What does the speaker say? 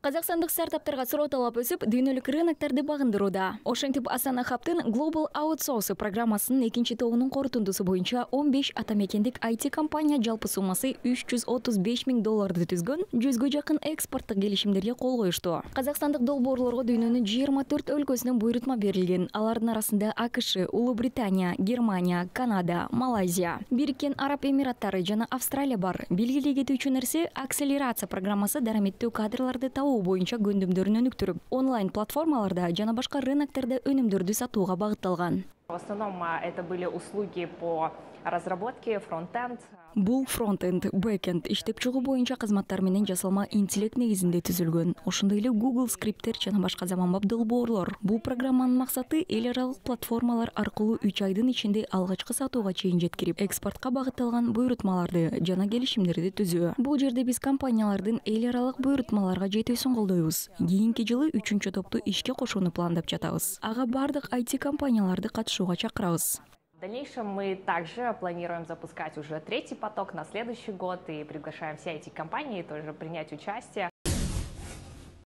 Казахстандык стартаптарга суроо талап өсүп, дүйнөлүк рыноктарды багындырууда. Ошентип Asana Hub'тын Global Outsource программасынын экинчи тобунун корутундусу боюнча 15 атамекендик IT компания жалпы суммасы $335 000 түзгөн, 100гө жакын экспорттук келишимдерге кол коюшту. Казакстандык долбоорлорго дүйнөнүн 24 өлкөсүнөн буйрутма берилген. Алардын арасында АКШ, Улуу Британия, Германия, Канада, Малайзия, Бириккен Араб Эмираттары жана Австралия бар. Белгилей кетүүчү нерсе, акселерация программасы дараметтүү кадрларды табуу боюнча көндүмдөрүн өнүктүрүп, онлайн платформаларда жана башка рыноктарда өнүмдөрдү сатууга багытталган. В основном это были услуги по разработке, фронт-энд. Бул фронт-энд, бэк-энд иштеп чыгуу боюнча кызматтар менен жасалма интеллект негизинде түзүлгөн. Ошондой эле Google скриптер жана башка заманбап долбоорлор. Бул программанын максаты эл аралык платформалар аркылуу 3 айдын ичинде алгачкы сатууга чейин жеткирип, экспортко багытталган буйрутмаларды жана келишимдерди түзүү. Бул жерде биз компаниялардын эл аралык буйрутмаларга жетүүсүн колдойбуз. Кийинки жылы 3-чү топту ишке кошууну пландап жатабыз. Ага бардык IT компанияларды катышууга чакырабыз. В дальнейшем мы также планируем запускать уже 3-й поток на следующий год и приглашаем все эти компании тоже принять участие.